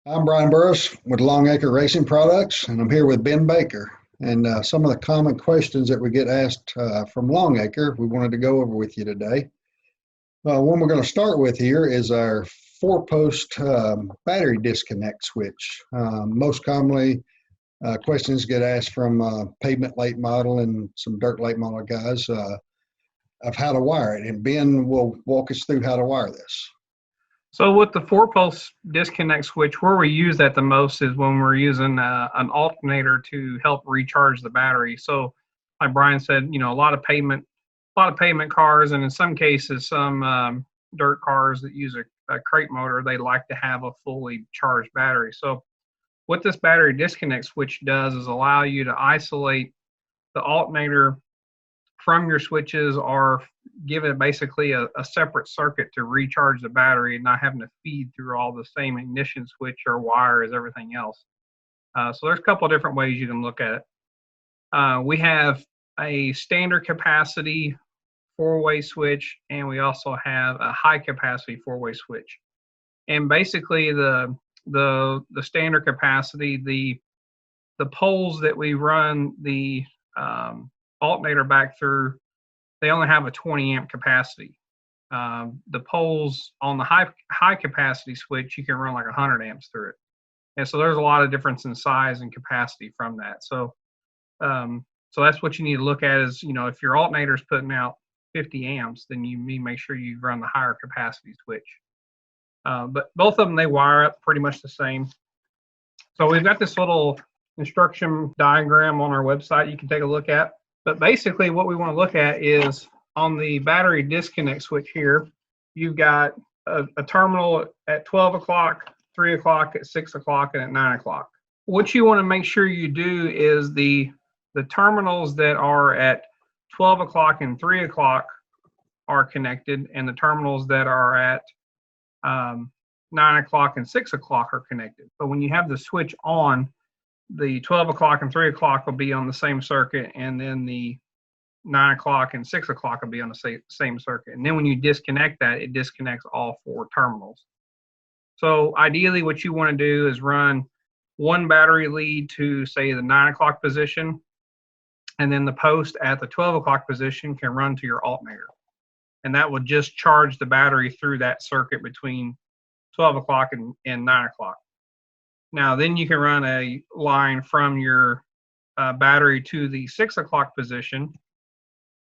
I'm Brian Burris with Longacre Racing Products, and I'm here with Ben Baker. And some of the common questions that we get asked from Longacre, we wanted to go over with you today. One we're going to start with here is our 4-post battery disconnect switch. Most commonly, questions get asked from pavement late model and some dirt late model guys of how to wire it. And Ben will walk us through how to wire this. So with the 4-post disconnect switch, where we use that the most is when we're using an alternator to help recharge the battery. So like Brian said, a lot of pavement cars, and in some cases, some dirt cars that use a crate motor, they like to have a fully charged battery. So what this battery disconnect switch does is allow you to isolate the alternator from your switches, or give it basically a separate circuit to recharge the battery and not having to feed through all the same ignition switch or wire as everything else. So there's a couple of different ways you can look at it. We have a standard capacity 4-way switch, and we also have a high capacity 4-way switch. And basically the standard capacity, the poles that we run the alternator back through, they only have a 20 amp capacity. The poles on the high capacity switch, you can run like 100 amps through it. And so there's a lot of difference in size and capacity from that. So that's what you need to look at is, if your alternator is putting out 50 amps, then you need to make sure you run the higher capacity switch. But both of them, they wire up pretty much the same. So we've got this little instruction diagram on our website you can take a look at. But basically what we want to look at is on the battery disconnect switch here, you've got a terminal at 12 o'clock, 3 o'clock, at 6 o'clock, and at 9 o'clock. What you want to make sure you do is the terminals that are at 12 o'clock and 3 o'clock are connected, and the terminals that are at 9 o'clock and 6 o'clock are connected. So when you have the switch on, the 12 o'clock and 3 o'clock will be on the same circuit, and then the 9 o'clock and 6 o'clock will be on the same circuit. And then when you disconnect that, it disconnects all 4 terminals. So ideally what you want to do is run one battery lead to, say, the 9 o'clock position, and then the post at the 12 o'clock position can run to your alternator. And that will just charge the battery through that circuit between 12 o'clock and 9 o'clock. Now, then you can run a line from your battery to the 6 o'clock position,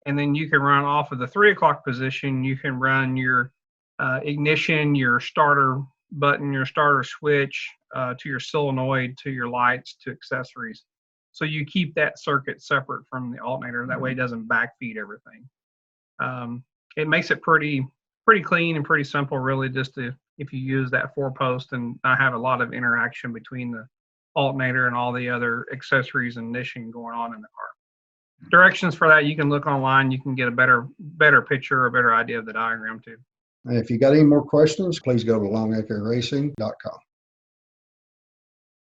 and then you can run off of the 3 o'clock position. You can run your ignition, your starter button, your starter switch, to your solenoid, to your lights, to accessories. So you keep that circuit separate from the alternator. That way it doesn't backfeed everything. It makes it pretty clean and pretty simple, really, just if you use that 4-post and not have a lot of interaction between the alternator and all the other accessories and ignition going on in the car. Directions for that, you can look online. You can get a better picture, a better idea of the diagram too. If you got any more questions, please go to longacreracing.com.